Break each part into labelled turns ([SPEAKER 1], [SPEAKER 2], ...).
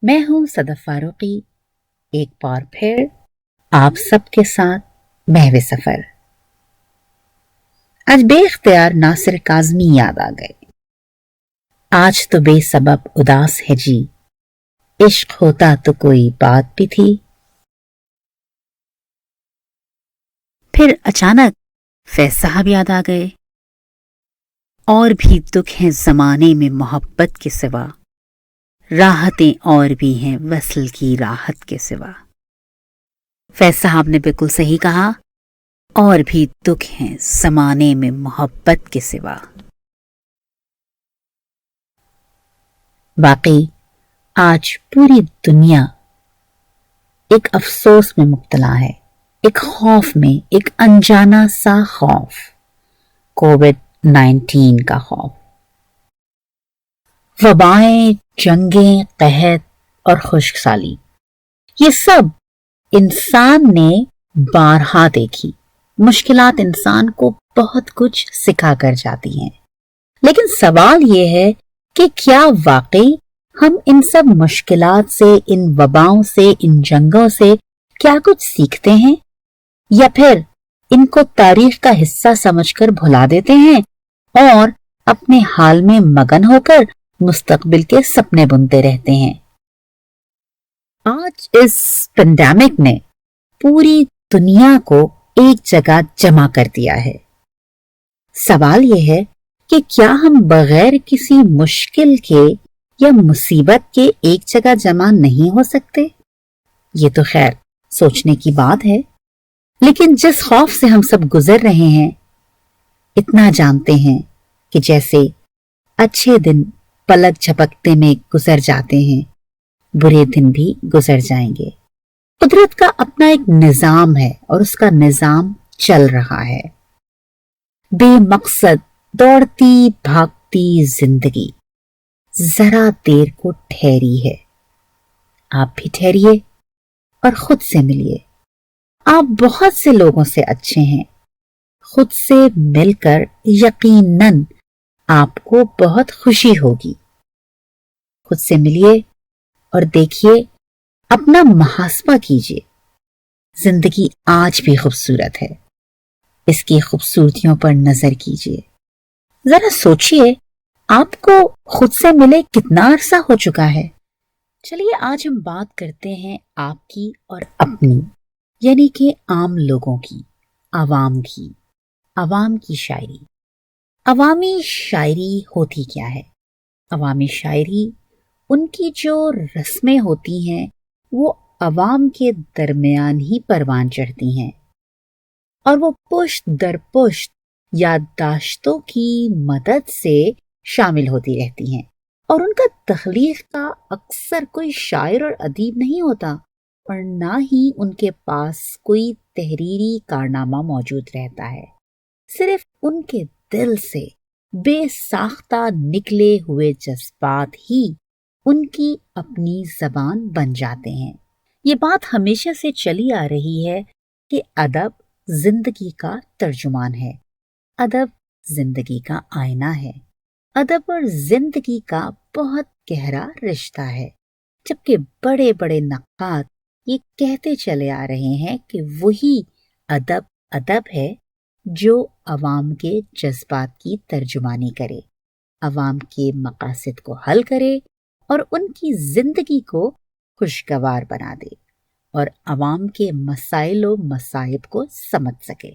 [SPEAKER 1] میں ہوں صدف فاروقی، ایک بار پھر آپ سب کے ساتھ محو سفر۔ آج بے اختیار ناصر کاظمی یاد آ گئے۔ آج تو بے سبب اداس ہے جی، عشق ہوتا تو کوئی بات بھی تھی۔ پھر اچانک فیض صاحب یاد آ گئے۔ اور بھی دکھ ہیں زمانے میں محبت کے سوا، راحتیں اور بھی ہیں وصل کی راحت کے سوا۔ فیض صاحب نے بالکل صحیح کہا، اور بھی دکھ ہیں زمانے میں محبت کے سوا۔ واقعی آج پوری دنیا ایک افسوس میں مبتلا ہے، ایک خوف میں، ایک انجانا سا خوف، کووڈ-19 کا خوف۔ وبائیں، جنگیں، قحط اور خشک سالی، یہ سب انسان نے بارہا دیکھی۔ مشکلات انسان کو بہت کچھ سکھا کر جاتی ہیں، لیکن سوال یہ ہے کہ کیا واقعی ہم ان سب مشکلات سے، ان وباؤں سے، ان جنگوں سے کیا کچھ سیکھتے ہیں، یا پھر ان کو تاریخ کا حصہ سمجھ کر بھلا دیتے ہیں اور اپنے حال میں مگن ہو کر مستقبل کے سپنے بنتے رہتے ہیں۔ آج اس پینڈیمک نے پوری دنیا کو ایک جگہ جمع کر دیا ہے۔ سوال یہ ہے کہ کیا ہم بغیر کسی مشکل کے یا مصیبت کے ایک جگہ جمع نہیں ہو سکتے؟ یہ تو خیر سوچنے کی بات ہے، لیکن جس خوف سے ہم سب گزر رہے ہیں، اتنا جانتے ہیں کہ جیسے اچھے دن پلک جھپکتے میں گزر جاتے ہیں، برے دن بھی گزر جائیں گے۔ قدرت کا اپنا ایک نظام ہے اور اس کا نظام چل رہا ہے۔ بے مقصد دوڑتی بھاگتی زندگی ذرا دیر کو ٹھہری ہے۔ آپ بھی ٹھہریے اور خود سے ملیے۔ آپ بہت سے لوگوں سے اچھے ہیں، خود سے مل کر یقیناً آپ کو بہت خوشی ہوگی۔ خود سے ملیے اور دیکھیے، اپنا محاسبہ کیجیے۔ زندگی آج بھی خوبصورت ہے، اس کی خوبصورتیوں پر نظر کیجیے۔ ذرا سوچیے، آپ کو خود سے ملے کتنا عرصہ ہو چکا ہے؟ چلیے آج ہم بات کرتے ہیں آپ کی اور اپنی، یعنی کہ عام لوگوں کی، عوام کی شاعری۔ عوامی شاعری ہوتی کیا ہے؟ عوامی شاعری ان کی جو رسمیں ہوتی ہیں وہ عوام کے درمیان ہی پروان چڑھتی ہیں، اور وہ پشت در پشت یادداشتوں کی مدد سے شامل ہوتی رہتی ہیں، اور ان کا تخلیق کا اکثر کوئی شاعر اور ادیب نہیں ہوتا، اور نہ ہی ان کے پاس کوئی تحریری کارنامہ موجود رہتا ہے۔ صرف ان کے دل سے بے ساختہ نکلے ہوئے جذبات ہی ان کی اپنی زبان بن جاتے ہیں۔ یہ بات ہمیشہ سے چلی آ رہی ہے کہ ادب زندگی کا ترجمان ہے، ادب زندگی کا آئینہ ہے، ادب اور زندگی کا بہت گہرا رشتہ ہے، جبکہ بڑے بڑے نقاد یہ کہتے چلے آ رہے ہیں کہ وہی ادب ہے جو عوام کے جذبات کی ترجمانی کرے، عوام کے مقاصد کو حل کرے اور ان کی زندگی کو خوشگوار بنا دے، اور عوام کے مسائل و مصائب کو سمجھ سکے،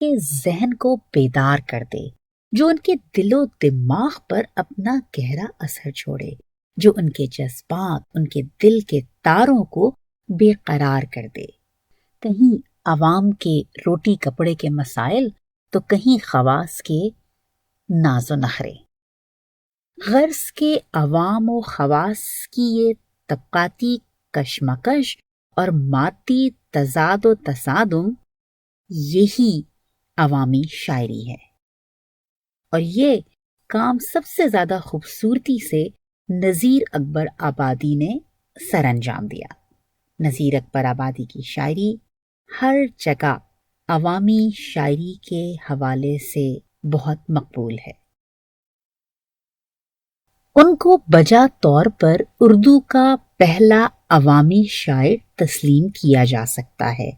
[SPEAKER 1] کہ ذہن کو بیدار کر دے، جو ان کے دل و دماغ پر اپنا گہرا اثر چھوڑے، جو ان کے جذبات، ان کے دل کے تاروں کو بے قرار کر دے۔ کہیں عوام کے روٹی کپڑے کے مسائل تو کہیں خواص کے ناز و نخرے۔ غرض کے عوام و خواص کی یہ طبقاتی کشمکش اور مادی تضاد و تصادم، یہی عوامی شاعری ہے، اور یہ کام سب سے زیادہ خوبصورتی سے نذیر اکبر آبادی نے سر انجام دیا۔ نذیر اکبر آبادی کی شاعری ہر جگہ عوامی شاعری کے حوالے سے بہت مقبول ہے۔ ان کو بجا طور پر اردو کا پہلا عوامی شاعر تسلیم کیا جا سکتا ہے۔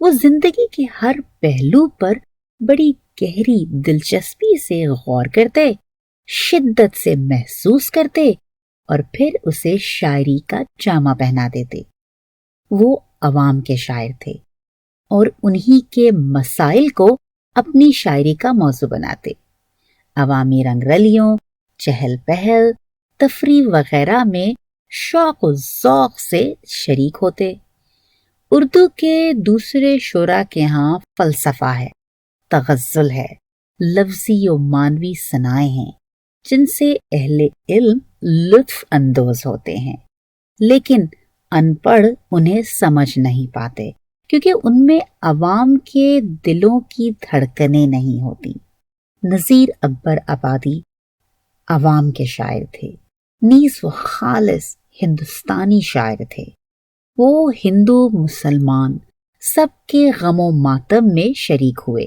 [SPEAKER 1] وہ زندگی کے ہر پہلو پر بڑی گہری دلچسپی سے غور کرتے، شدت سے محسوس کرتے اور پھر اسے شاعری کا جامہ پہنا دیتے۔ وہ عوام کے شاعر تھے اور انہی کے مسائل کو اپنی شاعری کا موضوع بناتے۔ عوامی رنگ رلیوں، چہل پہل، تفریح وغیرہ میں شوق و ذوق سے شریک ہوتے۔ اردو کے دوسرے شعراء کے ہاں فلسفہ ہے، تغزل ہے، لفظی و معنوی ثنائیں ہیں جن سے اہل علم لطف اندوز ہوتے ہیں، لیکن ان پڑھ انہیں سمجھ نہیں پاتے کیونکہ ان میں عوام کے دلوں کی دھڑکنیں نہیں ہوتی۔ نذیر اکبر آبادی عوام کے شاعر تھے، نیز وہ خالص ہندوستانی شاعر تھے۔ وہ ہندو مسلمان سب کے غم و ماتم میں شریک ہوئے۔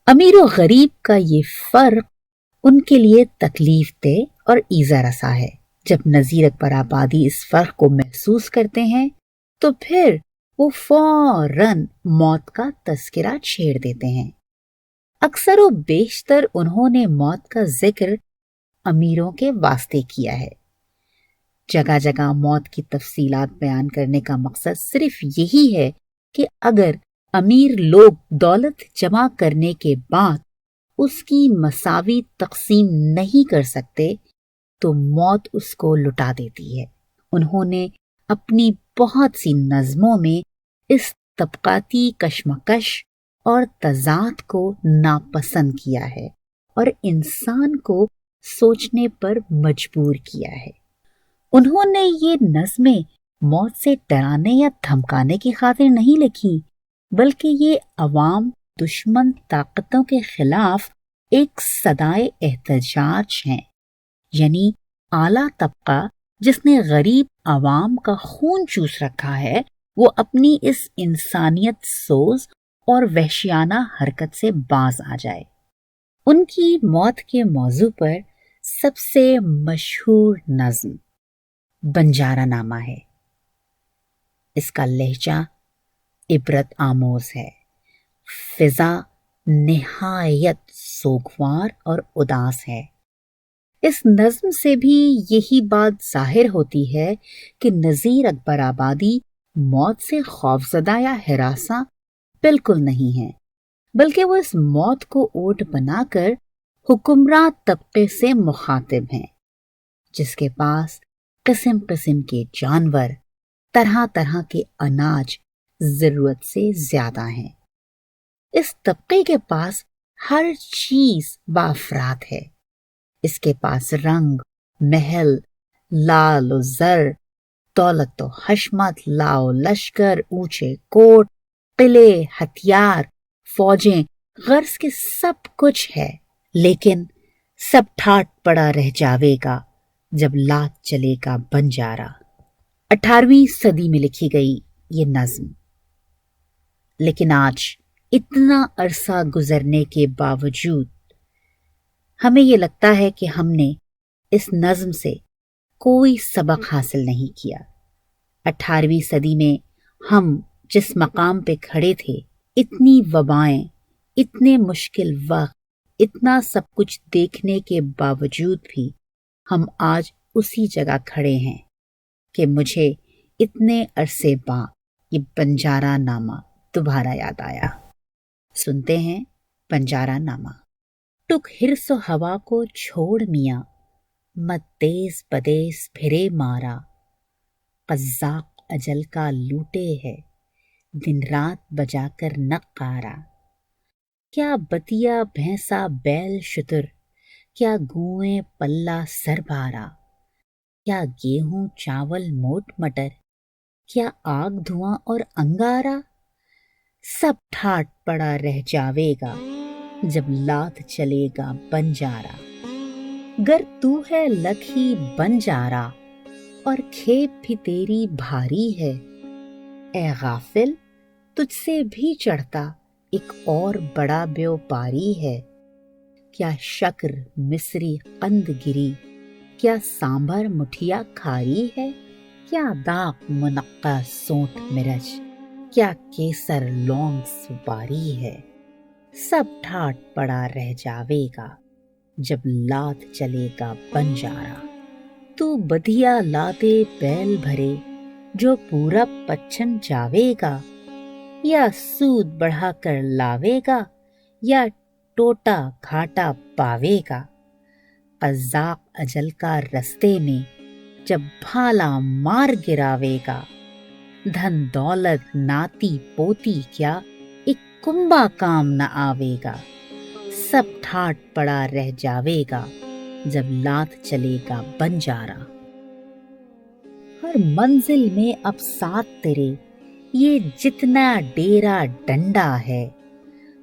[SPEAKER 1] امیر و غریب کا یہ فرق ان کے لیے تکلیف دہ اور ایذا رسا ہے۔ جب نذیر اکبر آبادی اس فرق کو محسوس کرتے ہیں تو پھر وہ فوراً موت کا تذکرہ چھیڑ دیتے ہیں۔ اکثر و بیشتر انہوں نے موت کا ذکر امیروں کے واسطے کیا ہے۔ جگہ جگہ موت کی تفصیلات بیان کرنے کا مقصد صرف یہی ہے کہ اگر امیر لوگ دولت جمع کرنے کے بعد اس کی مساوی تقسیم نہیں کر سکتے تو موت اس کو لٹا دیتی ہے۔ انہوں نے اپنی بہت سی نظموں میں اس طبقاتی کشمکش اور تضاد کو ناپسند کیا ہے اور انسان کو سوچنے پر مجبور کیا ہے۔ انہوں نے یہ نظمیں موت سے ڈرانے یا دھمکانے کی خاطر نہیں لکھی، بلکہ یہ عوام دشمن طاقتوں کے خلاف ایک صدائے احتجاج ہیں، یعنی اعلیٰ طبقہ جس نے غریب عوام کا خون چوس رکھا ہے وہ اپنی اس انسانیت سوز اور وحشیانہ حرکت سے باز آ جائے۔ ان کی موت کے موضوع پر سب سے مشہور نظم بنجارہ نامہ ہے۔ اس کا لہجہ عبرت آموز ہے، فضا نہایت سوگوار اور اداس ہے۔ اس نظم سے بھی یہی بات ظاہر ہوتی ہے کہ نذیر اکبر آبادی موت سے خوفزدہ یا ہراساں بالکل نہیں ہیں، بلکہ وہ اس موت کو اوٹ بنا کر حکمراں طبقے سے مخاطب ہیں، جس کے پاس قسم قسم کے جانور، طرح طرح کے اناج ضرورت سے زیادہ ہیں۔ اس طبقے کے پاس ہر چیز بافراد ہے۔ اس کے پاس رنگ، محل، لال و زر، دولت و حشمت، لاؤ لشکر، اونچے کوٹ، قلعے، ہتھیار، فوجیں، غرض کے سب کچھ ہے، لیکن سب ٹھاٹ پڑا رہ جاوے گا جب لات چلے گا بنجارہ۔ 18ویں صدی میں لکھی گئی یہ نظم، لیکن آج اتنا عرصہ گزرنے کے باوجود ہمیں یہ لگتا ہے کہ ہم نے اس نظم سے کوئی سبق حاصل نہیں کیا۔ 18ویں صدی میں ہم جس مقام پہ کھڑے تھے، اتنی وبائیں، اتنے مشکل وقت، اتنا سب کچھ دیکھنے کے باوجود بھی ہم آج اسی جگہ کھڑے ہیں کہ مجھے اتنے عرصے بعد یہ بنجارہ نامہ دوبارہ یاد آیا۔ سنتے ہیں بنجارہ نامہ۔ ٹک حرص و ہوا کو چھوڑ میاں، مت تیز بدیس پھرے مارا، قزاق اجل کا لوٹے ہے، دن رات بجا کر نقارا۔ کیا بتیا بھینسا بیل شتر، کیا گوئیں پلہ سر بھارا، کیا گیہوں چاول موٹ مٹر، کیا آگ دھواں اور انگارا، سب ٹھاٹ پڑا رہ جاوے گا جب لات چلے گا بنجارہ۔ گر تو ہے لکھی بنجارہ اور کھیپ بھی تیری بھاری ہے، اے غافل تجھ سے بھی چڑھتا ایک اور بڑا بیوپاری ہے، کیا شکر مصری قند گری، کیا سانبھر مٹھیا کھاری ہے؟ کیا داغ منقع سونٹ مرچ؟ کیا کیسر لونگ سپاری ہے؟ سب ٹھاٹ پڑا رہ جاوے گا جب لات چلے گا بنجارا۔ تو بدھیا لاتے بیل بھرے جو پورب پچھم جاوے گا، یا سود بڑھا کر لاوے گا یا ٹوٹا گھاٹا پاوے گا۔ قزاق اجل کا رستے میں جب بھالا مار گراوے گا، دھن دولت ناتی پوتی کیا ایک کنبا کام نہ آوے گا۔ سب ٹھاٹ پڑا رہ جاوے گا جب لات چلے گا بنجارا۔ ہر منزل میں اب ساتھ تیرے یہ جتنا ڈیرا ڈنڈا ہے،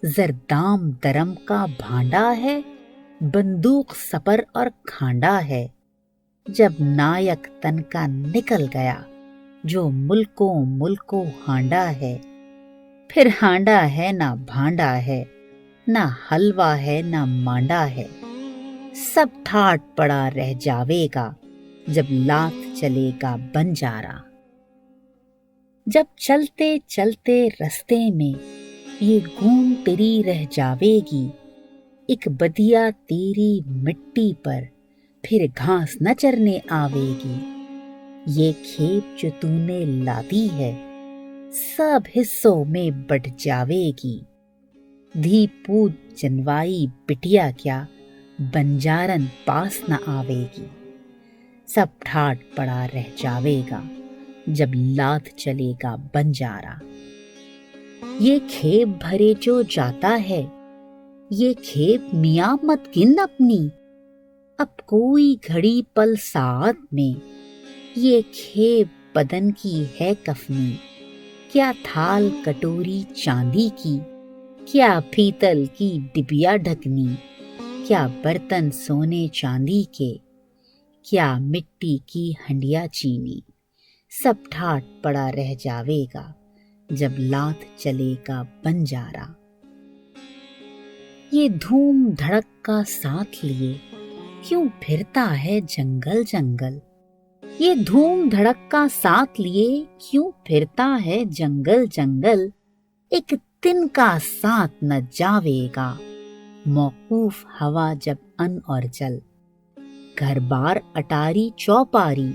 [SPEAKER 1] زردام درم کا بھانڈا ہے، بندوق سپر اور کھانڈا ہے۔ جب نائک تن کا نکل گیا جو ملکوں ہانڈا ہے، پھر ہانڈا ہے نہ بھانڈا ہے، نہ حلوہ ہے نہ مانڈا ہے۔ سب ٹھاٹ پڑا رہ جاوے گا جب لات چلے گا بنجارا۔ جب چلتے چلتے رستے میں یہ گھوم تیری رہ جاوے گی، ایک بدیا تیری مٹی پر پھر گھاس نہ چرنے آوے گی۔ یہ کھیپ جو تو نے لادی ہے سب حصوں میں بٹ جاوے گی۔ دھی پود جنوائی بٹیا کیا بنجارن پاس نہ آوے گی۔ سب ٹھاٹ پڑا رہ جاوے گا جب لات چلے گا بنجارا۔ یہ کھیپ بھرے جو جاتا ہے، یہ کھیپ میاں مت گن اپنی، اب کوئی گھڑی پل ساعت میں یہ کھیپ بدن کی ہے کفنی۔ کیا تھال کٹوری چاندی کی، کیا پیتل کی ڈبیا ڈھکنی، کیا برتن سونے چاندی کے، کیا مٹی کی ہنڈیا چینی۔ سب ٹھاٹ پڑا رہ جاوے گا جب لات چلے گا بنجارا۔ یہ دھوم دھڑک کا ساتھ لیے کیوں پھرتا ہے جنگل جنگل؟ یہ دھوم دھڑک کا ساتھ لیے کیوں پھرتا ہے جنگل جنگل؟ ایک دن کا ساتھ نہ جاوے گا موقوف ہوا جب ان اور جل۔ گھر بار اٹاری چوپاری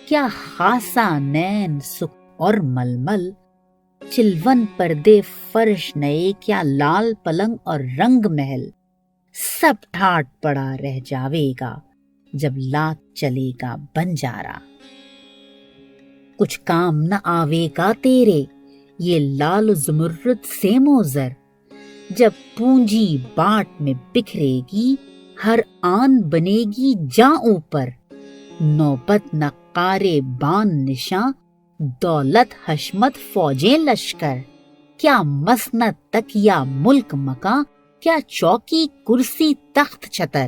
[SPEAKER 1] کیا خاصا نین سکھ اور ململ۔ چلون پردے فرش نئے کیا لال پلنگ اور رنگ محل۔ سب ٹھاٹ پڑا رہ جاوے گا جب لات چلے گا بنجارا۔ کچھ کام نہ آوے گا تیرے یہ لال زمرد سیم و زر، جب پونجی باٹ میں بکھرے گی ہر آن بنے گی جاں اوپر۔ نوبت نہ قارے بان نشاں دولت حشمت فوجیں لشکر۔ کیا مسند تک یا ملک مکاں، کیا چوکی کرسی تخت چھتر۔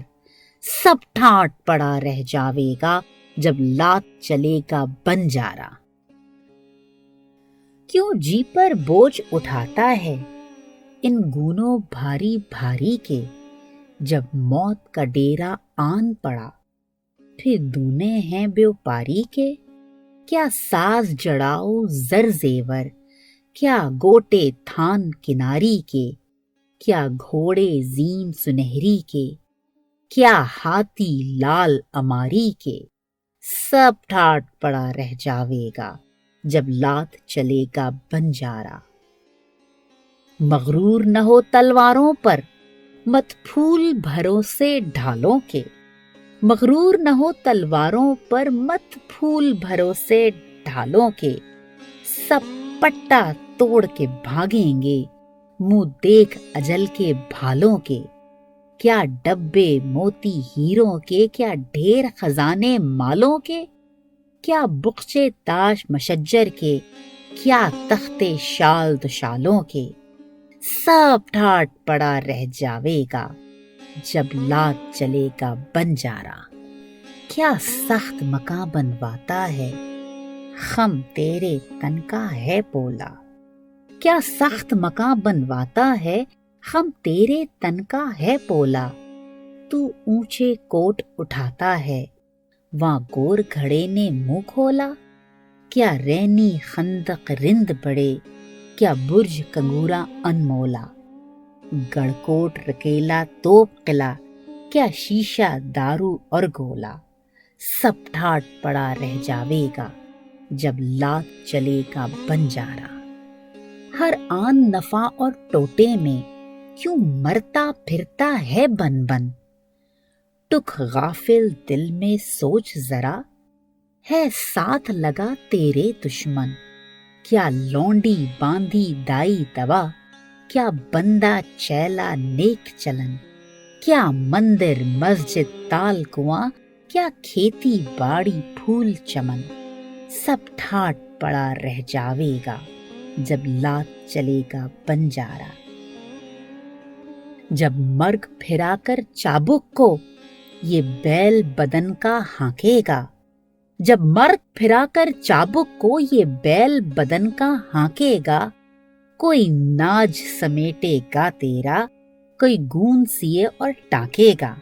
[SPEAKER 1] سب ٹھاٹ پڑا رہ جاوے گا جب لات چلے گا بنجارا۔ کیوں جی پر بوجھ اٹھاتا ہے ان گونوں بھاری بھاری کے، جب موت کا ڈیرا آن پڑا پھر دونے ہیں بیوپاری کے۔ کیا ساز جڑاؤ زر زیور، کیا گوٹے تھان کناری کے، کیا گھوڑے زین سنہری کے، کیا ہاتھی لال اماری کے۔ سب ٹھاٹ پڑا رہ جاوے گا جب لات چلے گا بنجارا۔ مغرور نہ ہو تلواروں پر مت پھول بھروسے ڈھالوں کے۔ مغرور نہ ہو تلواروں پر مت پھول بھروسے ڈھالوں کے۔ سب پٹا توڑ کے بھاگیں گے منہ دیکھ اجل کے بھالوں کے۔ کیا ڈبے موتی ہیروں کے، کیا ڈھیر خزانے مالوں کے، کیا بخچے تاج مشجر کے، کیا تختے شال دشالوں کے۔ سب ٹھاٹ پڑا رہ جاوے گا جب لات چلے گا بنجارا۔ کیا سخت مکاں بنواتا ہے خم تیرے تن کا ہے پولا۔ کیا سخت مکاں بنواتا ہے خم تیرے تن کا ہے پولا۔ تو اونچے کوٹ اٹھاتا ہے وہاں گور گھڑے نے منہ کھولا، کیا رینی خندق رند بڑے، کیا برج کنگورا انمولا، گڑکوٹ رکیلا توپ قلعہ، کیا شیشہ دارو اور گولا، سب ٹھاٹ پڑا رہ جاوے گا جب لات چلے گا بنجارا۔ ہر آن نفع اور ٹوٹے میں کیوں مرتا پھرتا ہے بن بن، ٹک غافل دل میں سوچ ذرا، ہے ساتھ لگا تیرے دشمن، کیا لونڈی باندھی دائی دوا، کیا بندہ چیلا نیک چلن، کیا مندر مسجد تال کنواں، کیا کھیتی باڑی پھول چمن، سب ٹھاٹ پڑا رہ جاوے گا جب لات چلے گا بنجارا۔ جب مرگ پھرا کر چابک کو یہ بیل بدن کا ہانکے گا، جب مرگ پھرا کر چابک کو یہ بیل بدن کا ہانکے گا، کوئی ناج سمیٹے گا تیرا، کوئی گون سیے اور ٹانکے گا،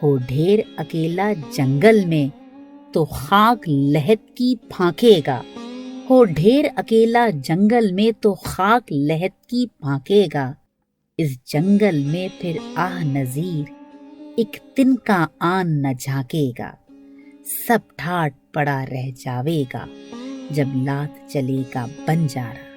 [SPEAKER 1] ہو ڈھیر اکیلا جنگل میں تو خاک لہد کی پھانکے گا، ہو ڈھیر اکیلا جنگل میں تو خاک لہد کی پھانکے گا، اس جنگل میں پھر آہ نذیر ایک تنکا آن نہ جھانکے گا، سب ٹھاٹ پڑا رہ جاوے گا جب لات چلے گا بنجارا۔